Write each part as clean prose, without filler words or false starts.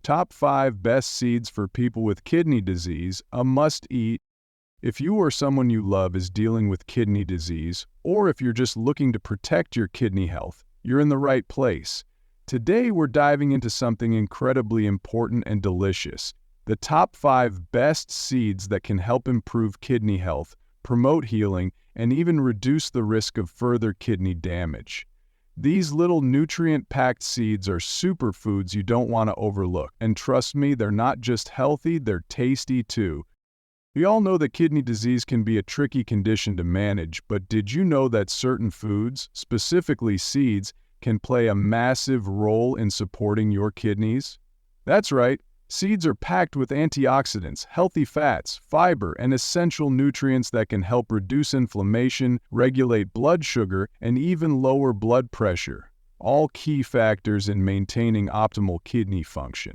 Top 5 Best Seeds for People with Kidney Disease, a must-eat. If you or someone you love is dealing with kidney disease, or if you're just looking to protect your kidney health, you're in the right place. Today we're diving into something incredibly important and delicious: the top 5 best seeds that can help improve kidney health, promote healing, and even reduce the risk of further kidney damage. These little nutrient-packed seeds are superfoods you don't want to overlook. And trust me, they're not just healthy, they're tasty too. We all know that kidney disease can be a tricky condition to manage, but did you know that certain foods, specifically seeds, can play a massive role in supporting your kidneys? That's right. Seeds are packed with antioxidants, healthy fats, fiber, and essential nutrients that can help reduce inflammation, regulate blood sugar, and even lower blood pressure, all key factors in maintaining optimal kidney function.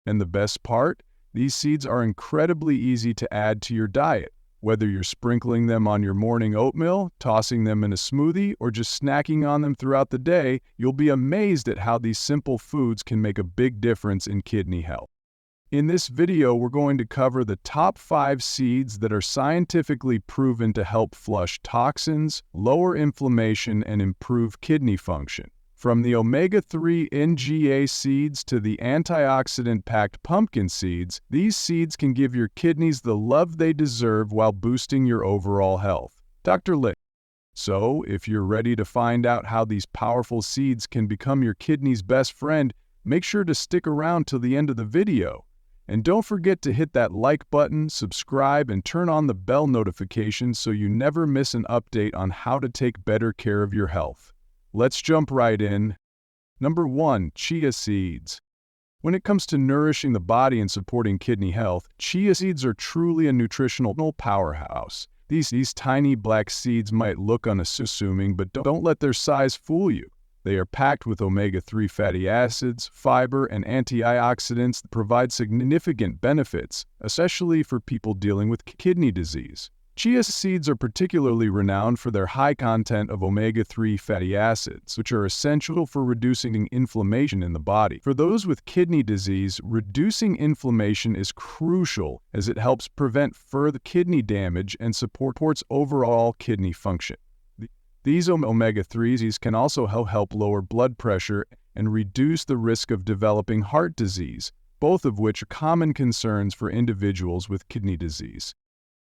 And the best part? These seeds are incredibly easy to add to your diet. Whether you're sprinkling them on your morning oatmeal, tossing them in a smoothie, or just snacking on them throughout the day, you'll be amazed at how these simple foods can make a big difference in kidney health. In this video, we're going to cover the top 5 seeds that are scientifically proven to help flush toxins, lower inflammation, and improve kidney function. From the omega-3 NGA seeds to the antioxidant-packed pumpkin seeds, these seeds can give your kidneys the love they deserve while boosting your overall health. Dr. Lick. So, if you're ready to find out how these powerful seeds can become your kidney's best friend, make sure to stick around till the end of the video. And don't forget to hit that like button, subscribe, and turn on the bell notification so you never miss an update on how to take better care of your health. Let's jump right in. Number 1. Chia seeds. When it comes to nourishing the body and supporting kidney health, chia seeds are truly a nutritional powerhouse. These tiny black seeds might look unassuming, but don't let their size fool you. They are packed with omega-3 fatty acids, fiber, and antioxidants that provide significant benefits, especially for people dealing with kidney disease. Chia seeds are particularly renowned for their high content of omega-3 fatty acids, which are essential for reducing inflammation in the body. For those with kidney disease, reducing inflammation is crucial as it helps prevent further kidney damage and supports overall kidney function. These omega-3s can also help lower blood pressure and reduce the risk of developing heart disease, both of which are common concerns for individuals with kidney disease.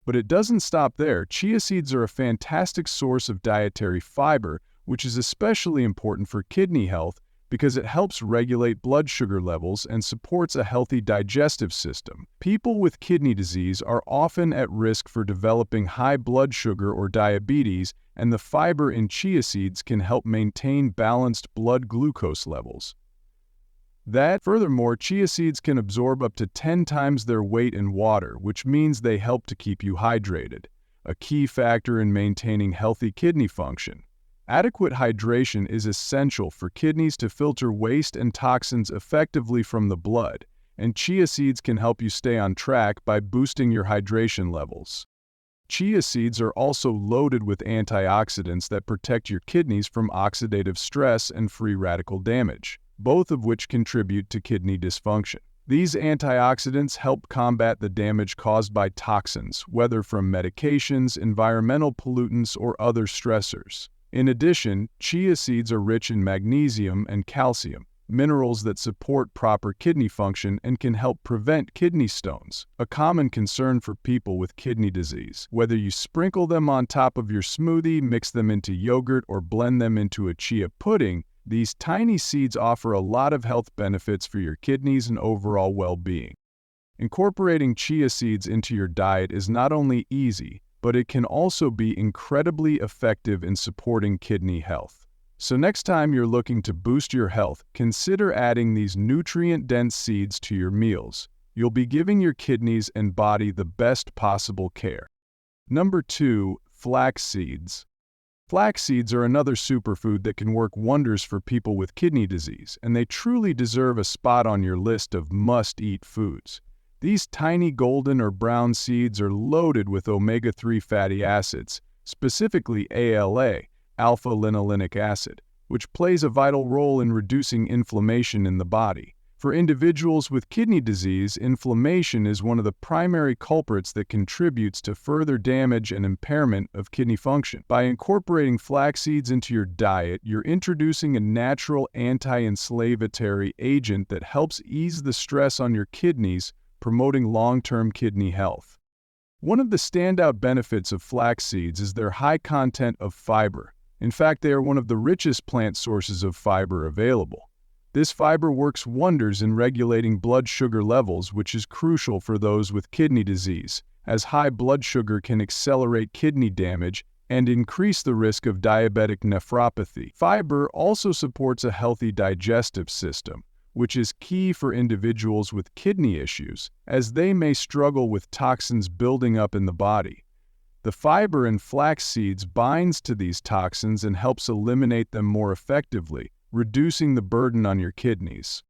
But it doesn't stop there. Chia seeds are a fantastic source of dietary fiber, which is especially important for kidney health because it helps regulate blood sugar levels and supports a healthy digestive system. People with kidney disease are often at risk for developing high blood sugar or diabetes, and the fiber in chia seeds can help maintain balanced blood glucose levels. Furthermore, chia seeds can absorb up to 10 times their weight in water, which means they help to keep you hydrated, a key factor in maintaining healthy kidney function. Adequate hydration is essential for kidneys to filter waste and toxins effectively from the blood, and chia seeds can help you stay on track by boosting your hydration levels. Chia seeds are also loaded with antioxidants that protect your kidneys from oxidative stress and free radical damage, both of which contribute to kidney dysfunction. These antioxidants help combat the damage caused by toxins, whether from medications, environmental pollutants, or other stressors. In addition, chia seeds are rich in magnesium and calcium, minerals that support proper kidney function and can help prevent kidney stones, a common concern for people with kidney disease. Whether you sprinkle them on top of your smoothie, mix them into yogurt, or blend them into a chia pudding, these tiny seeds offer a lot of health benefits for your kidneys and overall well-being. Incorporating chia seeds into your diet is not only easy, but it can also be incredibly effective in supporting kidney health. So next time you're looking to boost your health, consider adding these nutrient-dense seeds to your meals. You'll be giving your kidneys and body the best possible care. Number 2. Flax seeds. Flax seeds are another superfood that can work wonders for people with kidney disease, and they truly deserve a spot on your list of must-eat foods. These tiny golden or brown seeds are loaded with omega-3 fatty acids, specifically ALA, alpha-linolenic acid, which plays a vital role in reducing inflammation in the body. For individuals with kidney disease, inflammation is one of the primary culprits that contributes to further damage and impairment of kidney function. By incorporating flax seeds into your diet, you're introducing a natural anti-inflammatory agent that helps ease the stress on your kidneys, promoting long-term kidney health. One of the standout benefits of flax seeds is their high content of fiber. In fact, they are one of the richest plant sources of fiber available. This fiber works wonders in regulating blood sugar levels, which is crucial for those with kidney disease, as high blood sugar can accelerate kidney damage and increase the risk of diabetic nephropathy. Fiber also supports a healthy digestive system, which is key for individuals with kidney issues, as they may struggle with toxins building up in the body. The fiber in flax seeds binds to these toxins and helps eliminate them more effectively, reducing the burden on your kidneys.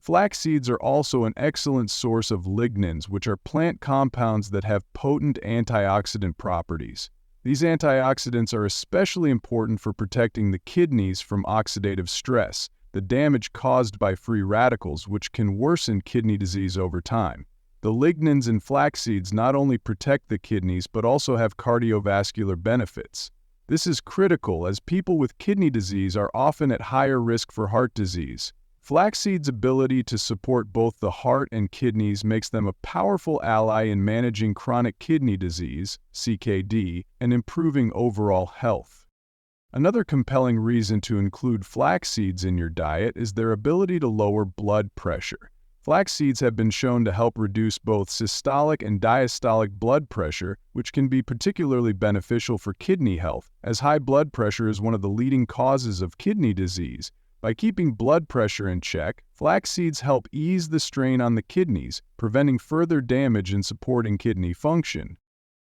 Flax seeds are also an excellent source of lignans, which are plant compounds that have potent antioxidant properties. These antioxidants are especially important for protecting the kidneys from oxidative stress, the damage caused by free radicals, which can worsen kidney disease over time. The lignans in flax seeds not only protect the kidneys but also have cardiovascular benefits. This is critical as people with kidney disease are often at higher risk for heart disease. Flaxseed's ability to support both the heart and kidneys makes them a powerful ally in managing chronic kidney disease, CKD, and improving overall health. Another compelling reason to include flax seeds in your diet is their ability to lower blood pressure. Flax seeds have been shown to help reduce both systolic and diastolic blood pressure, which can be particularly beneficial for kidney health, as high blood pressure is one of the leading causes of kidney disease. By keeping blood pressure in check, flax seeds help ease the strain on the kidneys, preventing further damage and supporting kidney function.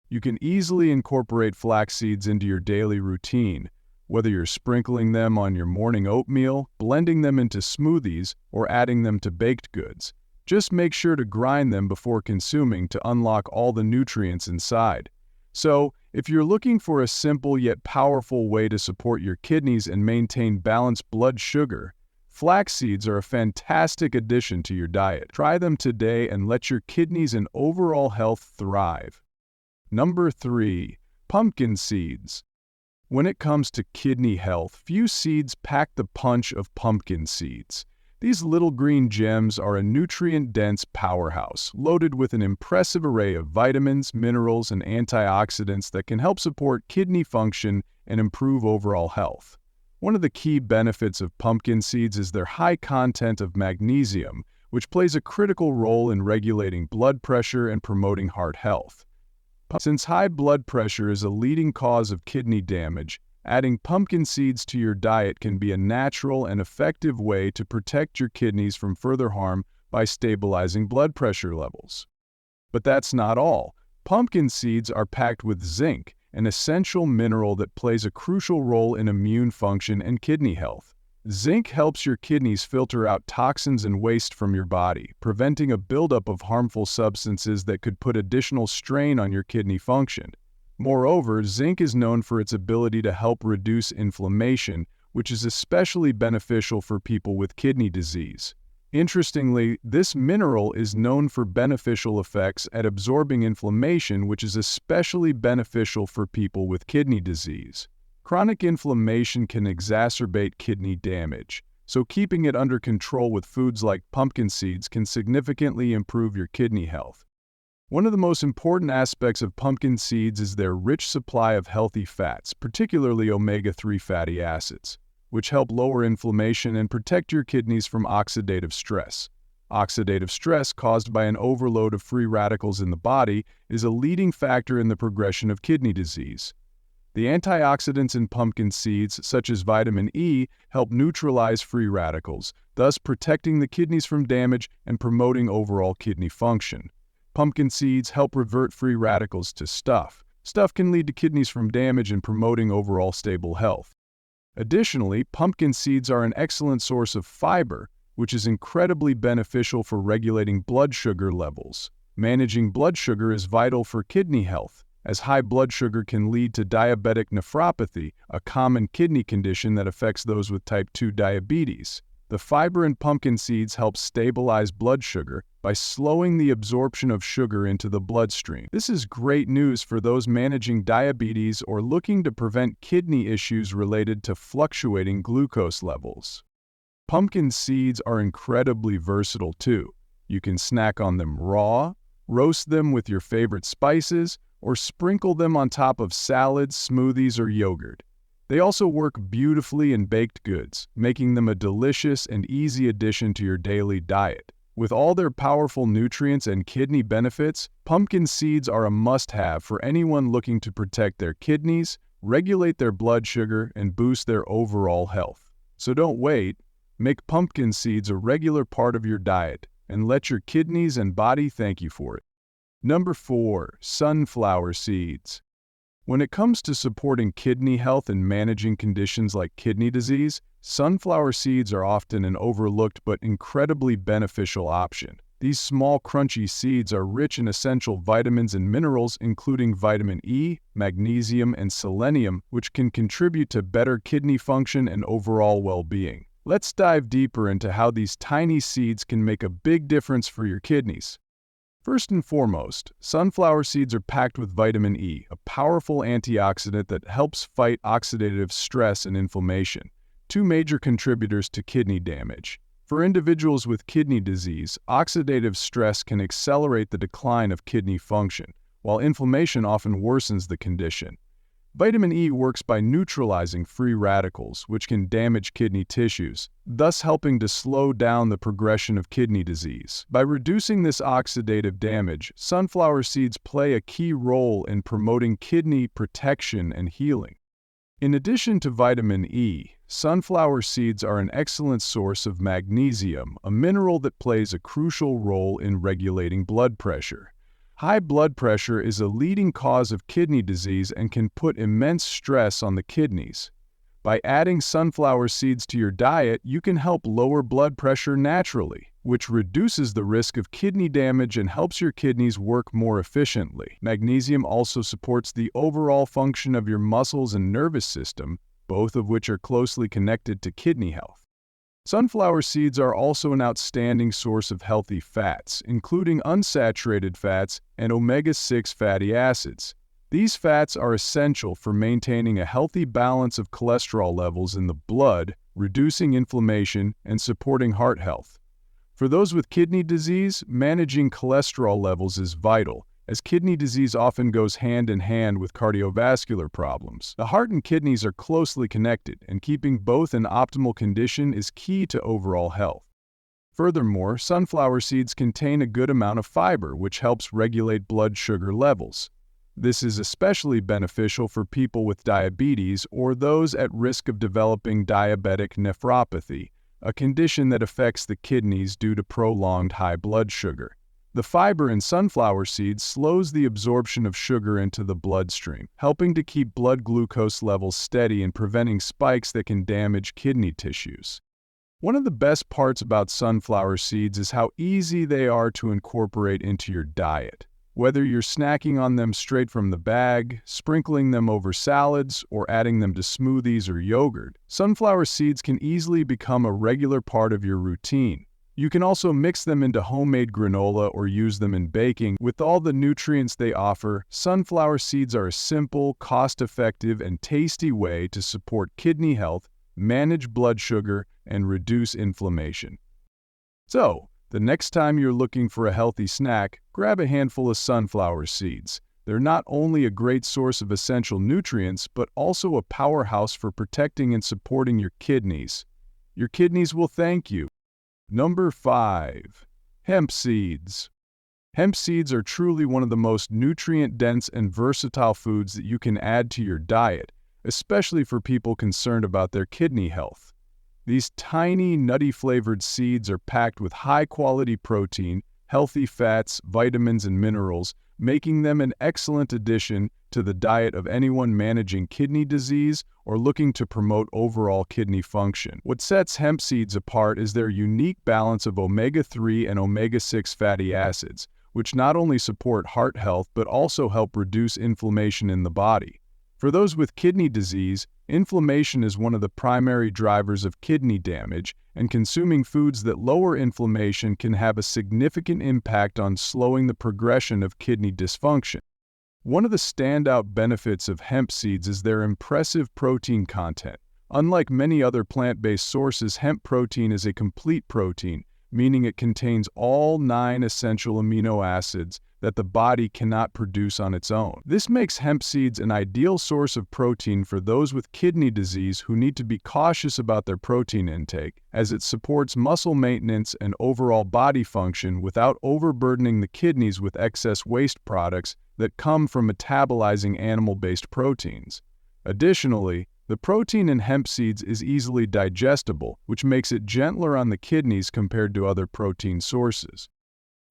You can easily incorporate flax seeds into your daily routine, whether you're sprinkling them on your morning oatmeal, blending them into smoothies, or adding them to baked goods. Just make sure to grind them before consuming to unlock all the nutrients inside. So, if you're looking for a simple yet powerful way to support your kidneys and maintain balanced blood sugar, flax seeds are a fantastic addition to your diet. Try them today and let your kidneys and overall health thrive. Number 3. Pumpkin seeds. When it comes to kidney health, few seeds pack the punch of pumpkin seeds. These little green gems are a nutrient-dense powerhouse, loaded with an impressive array of vitamins, minerals, and antioxidants that can help support kidney function and improve overall health. One of the key benefits of pumpkin seeds is their high content of magnesium, which plays a critical role in regulating blood pressure and promoting heart health. Since high blood pressure is a leading cause of kidney damage, adding pumpkin seeds to your diet can be a natural and effective way to protect your kidneys from further harm by stabilizing blood pressure levels. But that's not all. Pumpkin seeds are packed with zinc, an essential mineral that plays a crucial role in immune function and kidney health. Zinc helps your kidneys filter out toxins and waste from your body, preventing a buildup of harmful substances that could put additional strain on your kidney function. Moreover, zinc is known for its ability to help reduce inflammation, which is especially beneficial for people with kidney disease. Interestingly, this mineral is known for beneficial effects at absorbing inflammation, which is especially beneficial for people with kidney disease. Chronic inflammation can exacerbate kidney damage, so keeping it under control with foods like pumpkin seeds can significantly improve your kidney health. One of the most important aspects of pumpkin seeds is their rich supply of healthy fats, particularly omega-3 fatty acids, which help lower inflammation and protect your kidneys from oxidative stress. Oxidative stress caused by an overload of free radicals in the body is a leading factor in the progression of kidney disease. The antioxidants in pumpkin seeds, such as vitamin E, help neutralize free radicals, thus protecting the kidneys from damage and promoting overall kidney function. Pumpkin seeds help revert free radicals to stuff. Stuff can lead to kidneys from damage and promoting overall stable health. Additionally, pumpkin seeds are an excellent source of fiber, which is incredibly beneficial for regulating blood sugar levels. Managing blood sugar is vital for kidney health, as high blood sugar can lead to diabetic nephropathy, a common kidney condition that affects those with type 2 diabetes. The fiber in pumpkin seeds helps stabilize blood sugar by slowing the absorption of sugar into the bloodstream. This is great news for those managing diabetes or looking to prevent kidney issues related to fluctuating glucose levels. Pumpkin seeds are incredibly versatile too. You can snack on them raw, roast them with your favorite spices, or sprinkle them on top of salads, smoothies, or yogurt. They also work beautifully in baked goods, making them a delicious and easy addition to your daily diet. With all their powerful nutrients and kidney benefits, pumpkin seeds are a must-have for anyone looking to protect their kidneys, regulate their blood sugar, and boost their overall health. So don't wait. Make pumpkin seeds a regular part of your diet, and let your kidneys and body thank you for it. Number 4. Sunflower seeds. When it comes to supporting kidney health and managing conditions like kidney disease, sunflower seeds are often an overlooked but incredibly beneficial option. These small, crunchy seeds are rich in essential vitamins and minerals, including vitamin E, magnesium, and selenium, which can contribute to better kidney function and overall well-being. Let's dive deeper into how these tiny seeds can make a big difference for your kidneys. First and foremost, sunflower seeds are packed with vitamin E, a powerful antioxidant that helps fight oxidative stress and inflammation, two major contributors to kidney damage. For individuals with kidney disease, oxidative stress can accelerate the decline of kidney function, while inflammation often worsens the condition. Vitamin E works by neutralizing free radicals, which can damage kidney tissues, thus helping to slow down the progression of kidney disease. By reducing this oxidative damage, sunflower seeds play a key role in promoting kidney protection and healing. In addition to vitamin E, sunflower seeds are an excellent source of magnesium, a mineral that plays a crucial role in regulating blood pressure. High blood pressure is a leading cause of kidney disease and can put immense stress on the kidneys. By adding sunflower seeds to your diet, you can help lower blood pressure naturally, which reduces the risk of kidney damage and helps your kidneys work more efficiently. Magnesium also supports the overall function of your muscles and nervous system, both of which are closely connected to kidney health. Sunflower seeds are also an outstanding source of healthy fats, including unsaturated fats and omega-6 fatty acids. These fats are essential for maintaining a healthy balance of cholesterol levels in the blood, reducing inflammation, and supporting heart health. For those with kidney disease, managing cholesterol levels is vital, as kidney disease often goes hand in hand with cardiovascular problems. The heart and kidneys are closely connected, and keeping both in optimal condition is key to overall health. Furthermore, sunflower seeds contain a good amount of fiber, which helps regulate blood sugar levels. This is especially beneficial for people with diabetes or those at risk of developing diabetic nephropathy, a condition that affects the kidneys due to prolonged high blood sugar. The fiber in sunflower seeds slows the absorption of sugar into the bloodstream, helping to keep blood glucose levels steady and preventing spikes that can damage kidney tissues. One of the best parts about sunflower seeds is how easy they are to incorporate into your diet. Whether you're snacking on them straight from the bag, sprinkling them over salads, or adding them to smoothies or yogurt, sunflower seeds can easily become a regular part of your routine. You can also mix them into homemade granola or use them in baking. With all the nutrients they offer, sunflower seeds are a simple, cost-effective, and tasty way to support kidney health, manage blood sugar, and reduce inflammation. So, the next time you're looking for a healthy snack, grab a handful of sunflower seeds. They're not only a great source of essential nutrients, but also a powerhouse for protecting and supporting your kidneys. Your kidneys will thank you. Number 5. Hemp seeds. Hemp seeds are truly one of the most nutrient-dense and versatile foods that you can add to your diet, especially for people concerned about their kidney health. These tiny, nutty-flavored seeds are packed with high-quality protein, healthy fats, vitamins, and minerals, making them an excellent addition to the diet of anyone managing kidney disease or looking to promote overall kidney function. What sets hemp seeds apart is their unique balance of omega-3 and omega-6 fatty acids, which not only support heart health but also help reduce inflammation in the body. For those with kidney disease, Inflammation is one of the primary drivers of kidney damage, and consuming foods that lower inflammation can have a significant impact on slowing the progression of kidney dysfunction. One of the standout benefits of hemp seeds is their impressive protein content. Unlike many other plant-based sources, hemp protein is a complete protein, meaning it contains all 9 essential amino acids that the body cannot produce on its own. This makes hemp seeds an ideal source of protein for those with kidney disease who need to be cautious about their protein intake, as it supports muscle maintenance and overall body function without overburdening the kidneys with excess waste products that come from metabolizing animal-based proteins. Additionally, the protein in hemp seeds is easily digestible, which makes it gentler on the kidneys compared to other protein sources.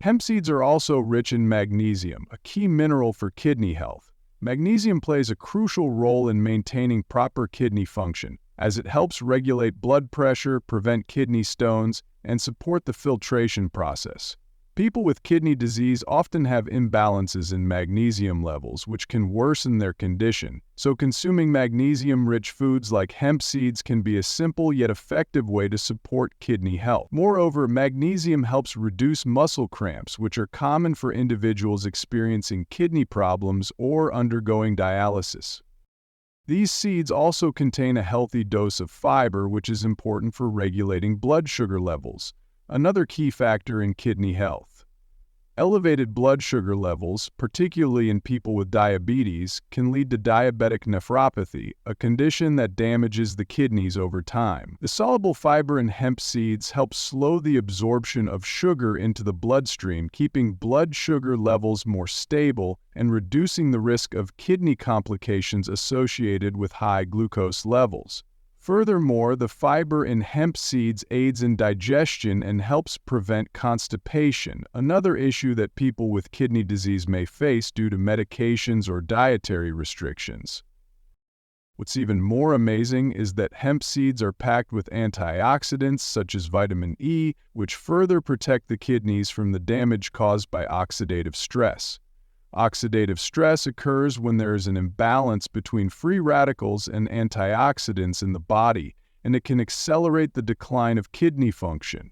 Hemp seeds are also rich in magnesium, a key mineral for kidney health. Magnesium plays a crucial role in maintaining proper kidney function, as it helps regulate blood pressure, prevent kidney stones, and support the filtration process. People with kidney disease often have imbalances in magnesium levels, which can worsen their condition, so consuming magnesium-rich foods like hemp seeds can be a simple yet effective way to support kidney health. Moreover, magnesium helps reduce muscle cramps, which are common for individuals experiencing kidney problems or undergoing dialysis. These seeds also contain a healthy dose of fiber, which is important for regulating blood sugar levels, another key factor in kidney health. Elevated blood sugar levels, particularly in people with diabetes, can lead to diabetic nephropathy, a condition that damages the kidneys over time. The soluble fiber in hemp seeds helps slow the absorption of sugar into the bloodstream, keeping blood sugar levels more stable and reducing the risk of kidney complications associated with high glucose levels. Furthermore, the fiber in hemp seeds aids in digestion and helps prevent constipation, another issue that people with kidney disease may face due to medications or dietary restrictions. What's even more amazing is that hemp seeds are packed with antioxidants such as vitamin E, which further protect the kidneys from the damage caused by oxidative stress. Oxidative stress occurs when there is an imbalance between free radicals and antioxidants in the body, and it can accelerate the decline of kidney function.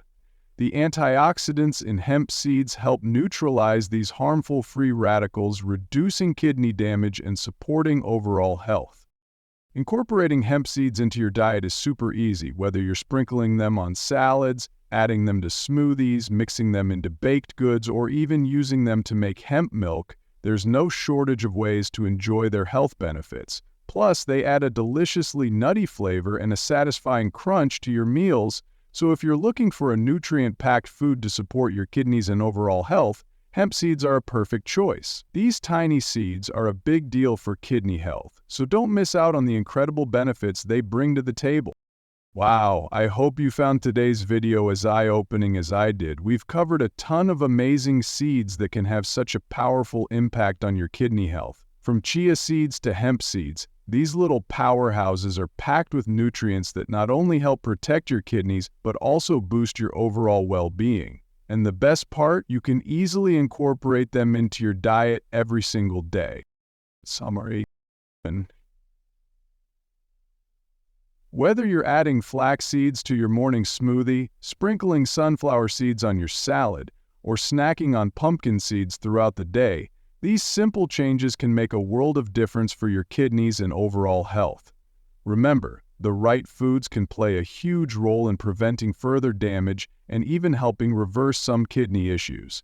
The antioxidants in hemp seeds help neutralize these harmful free radicals, reducing kidney damage and supporting overall health. Incorporating hemp seeds into your diet is super easy, whether you're sprinkling them on salads, adding them to smoothies, mixing them into baked goods, or even using them to make hemp milk. There's no shortage of ways to enjoy their health benefits. Plus, they add a deliciously nutty flavor and a satisfying crunch to your meals, so if you're looking for a nutrient-packed food to support your kidneys and overall health, hemp seeds are a perfect choice. These tiny seeds are a big deal for kidney health, so don't miss out on the incredible benefits they bring to the table. Wow, I hope you found today's video as eye-opening as I did. We've covered a ton of amazing seeds that can have such a powerful impact on your kidney health. From chia seeds to hemp seeds, these little powerhouses are packed with nutrients that not only help protect your kidneys, but also boost your overall well-being. And the best part, you can easily incorporate them into your diet every single day. Summary. Whether you're adding flax seeds to your morning smoothie, sprinkling sunflower seeds on your salad, or snacking on pumpkin seeds throughout the day, these simple changes can make a world of difference for your kidneys and overall health. Remember, the right foods can play a huge role in preventing further damage and even helping reverse some kidney issues.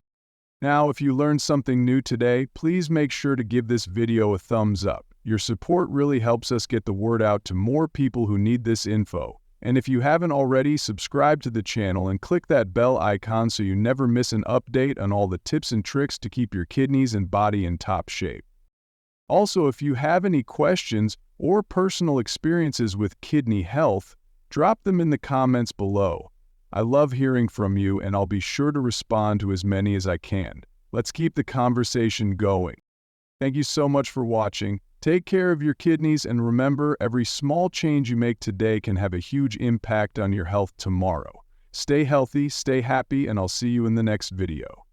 Now, if you learned something new today, please make sure to give this video a thumbs up. Your support really helps us get the word out to more people who need this info. And if you haven't already, subscribe to the channel and click that bell icon so you never miss an update on all the tips and tricks to keep your kidneys and body in top shape. Also, if you have any questions or personal experiences with kidney health, drop them in the comments below. I love hearing from you, and I'll be sure to respond to as many as I can. Let's keep the conversation going. Thank you so much for watching. Take care of your kidneys, and remember, every small change you make today can have a huge impact on your health tomorrow. Stay healthy, stay happy, and I'll see you in the next video.